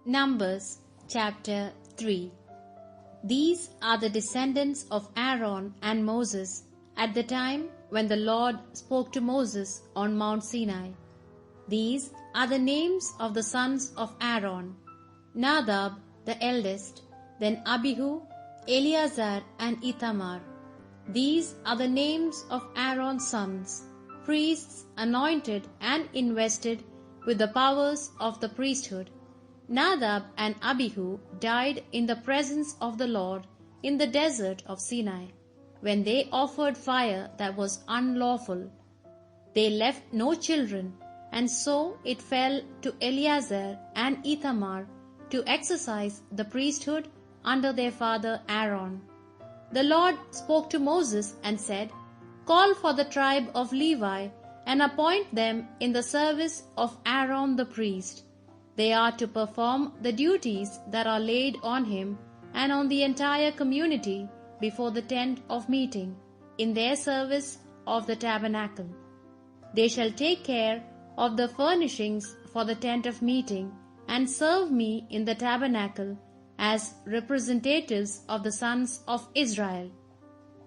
Numbers chapter 3. These are the descendants of Aaron and Moses at the time when the Lord spoke to Moses on Mount Sinai. These are the names of the sons of Aaron: Nadab the eldest, then Abihu, Eleazar and Ithamar. These are the names of Aaron's sons, priests anointed and invested with the powers of the priesthood. Nadab and Abihu died in the presence of the Lord in the desert of Sinai, when they offered fire that was unlawful. They left no children, and so it fell to Eleazar and Ithamar to exercise the priesthood under their father Aaron. The Lord spoke to Moses and said, "Call for the tribe of Levi and appoint them in the service of Aaron the priest. They are to perform the duties that are laid on him and on the entire community before the tent of meeting, in their service of the tabernacle. They shall take care of the furnishings for the tent of meeting and serve me in the tabernacle as representatives of the sons of Israel.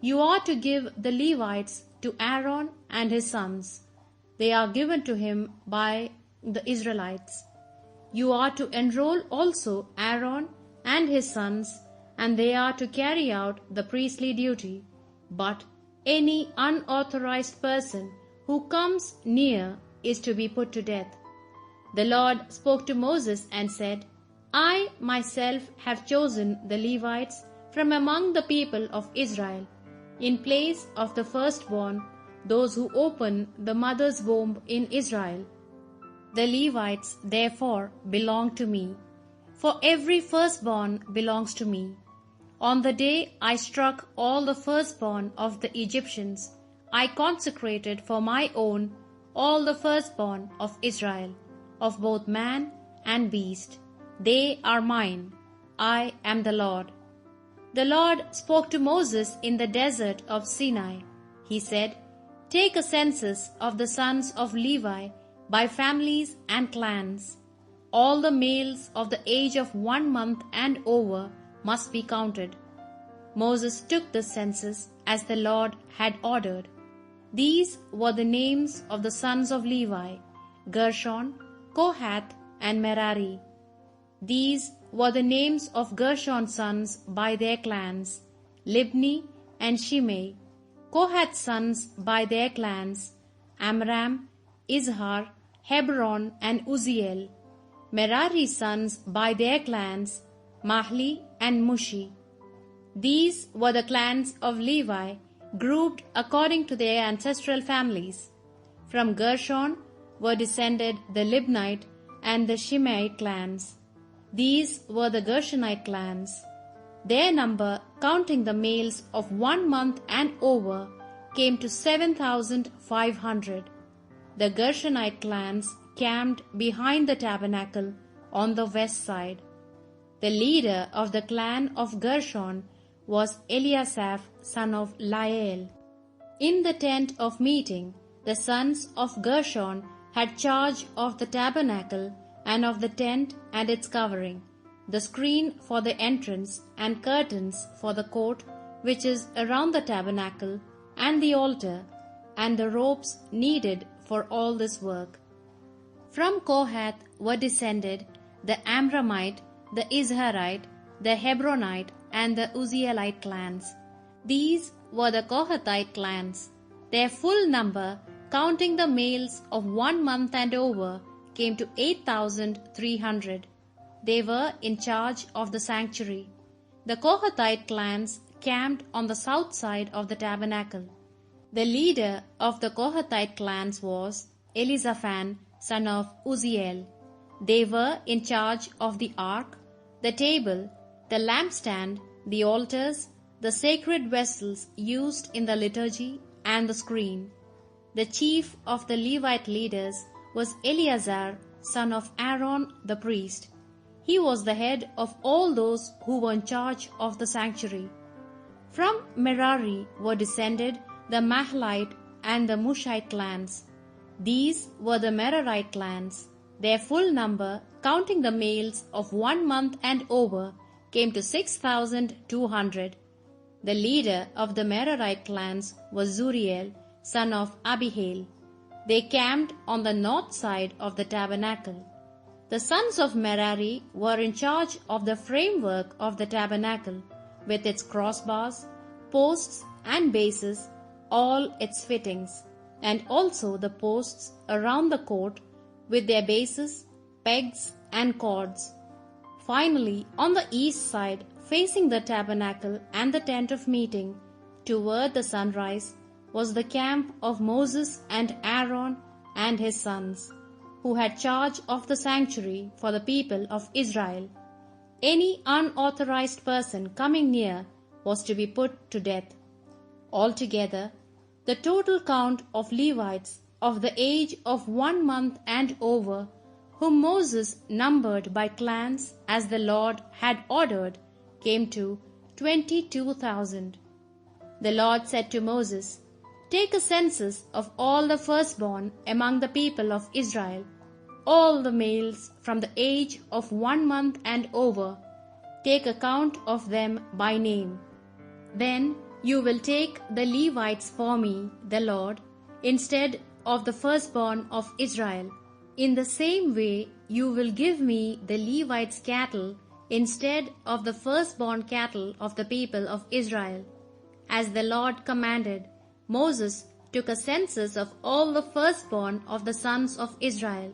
You are to give the Levites to Aaron and his sons. They are given to him by the Israelites. You are to enroll also Aaron and his sons, and they are to carry out the priestly duty. But any unauthorized person who comes near is to be put to death." The Lord spoke to Moses and said, "I myself have chosen the Levites from among the people of Israel, in place of the firstborn, those who open the mother's womb in Israel. The Levites therefore belong to me, for every firstborn belongs to me. On the day I struck all the firstborn of the Egyptians, I consecrated for my own all the firstborn of Israel, of both man and beast. They are mine. I am the Lord." The Lord spoke to Moses in the desert of Sinai. He said, "Take a census of the sons of Levi by families and clans. All the males of the age of 1 month and over must be counted." Moses took the census as the Lord had ordered. These were the names of the sons of Levi: Gershon, Kohath, and Merari. These were the names of Gershon's sons by their clans: Libni and Shimei. Kohath's sons by their clans: Amram, Izhar, Hebron, and Uzziel. Merari's sons by their clans: Mahli and Mushi. These were the clans of Levi, grouped according to their ancestral families. From Gershon were descended the Libnite and the Shimeite clans. These were the Gershonite clans. Their number, counting the males of 1 month and over, came to 7,500. The Gershonite clans camped behind the tabernacle on the west side. The leader of the clan of Gershon was Eliasaph, son of Lael. In the tent of meeting, the sons of Gershon had charge of the tabernacle and of the tent and its covering, the screen for the entrance and curtains for the court which is around the tabernacle, and the altar, and the ropes needed for all this work. From Kohath were descended the Amramite, the Izharite, the Hebronite, and the Uzzielite clans. These were the Kohathite clans. Their full number, counting the males of 1 month and over, came to 8,300. They were in charge of the sanctuary. The Kohathite clans camped on the south side of the tabernacle. The leader of the Kohathite clans was Elizaphan, son of Uzziel. They were in charge of the ark, the table, the lampstand, the altars, the sacred vessels used in the liturgy, and the screen. The chief of the Levite leaders was Eleazar, son of Aaron the priest. He was the head of all those who were in charge of the sanctuary. From Merari were descended the Mahlite and the Mushite clans. These were the Merarite clans. Their full number, counting the males of 1 month and over, came to 6,200. The leader of the Merarite clans was Zuriel, son of Abihail. They camped on the north side of the tabernacle. The sons of Merari were in charge of the framework of the tabernacle, with its crossbars, posts and bases, all its fittings, and also the posts around the court with their bases, pegs and cords. Finally, on the east side, facing the tabernacle and the tent of meeting, toward the sunrise, was the camp of Moses and Aaron and his sons, who had charge of the sanctuary for the people of Israel. Any unauthorized person coming near was to be put to death. Altogether, the total count of Levites of the age of 1 month and over, whom Moses numbered by clans as the Lord had ordered, came to 22,000. The Lord said to Moses, "Take a census of all the firstborn among the people of Israel, all the males from the age of 1 month and over. Take account of them by name. Then you will take the Levites for me, the Lord, instead of the firstborn of Israel. In the same way you will give me the Levites' cattle instead of the firstborn cattle of the people of Israel." As the Lord commanded, Moses took a census of all the firstborn of the sons of Israel.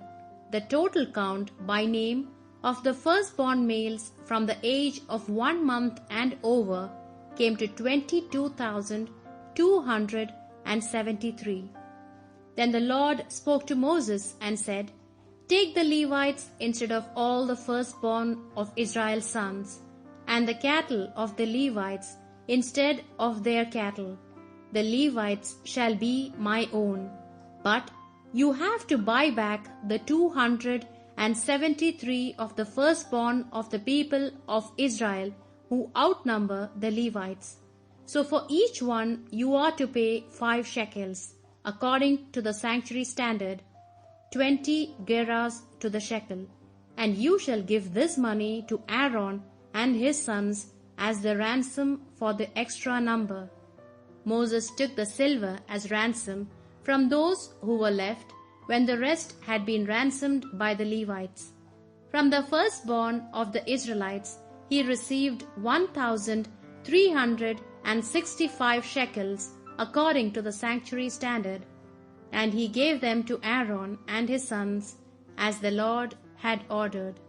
The total count by name of the firstborn males from the age of 1 month and over came to 22,273. Then the Lord spoke to Moses and said, "Take the Levites instead of all the firstborn of Israel's sons, and the cattle of the Levites instead of their cattle. The Levites shall be my own. But you have to buy back the 273 of the firstborn of the people of Israel who outnumber the Levites. So for each one you are to pay 5 shekels, according to the sanctuary standard, 20 gerahs to the shekel. And you shall give this money to Aaron and his sons as the ransom for the extra number." Moses took the silver as ransom from those who were left when the rest had been ransomed by the Levites. From the firstborn of the Israelites he received 1,365 shekels according to the sanctuary standard, and he gave them to Aaron and his sons as the Lord had ordered.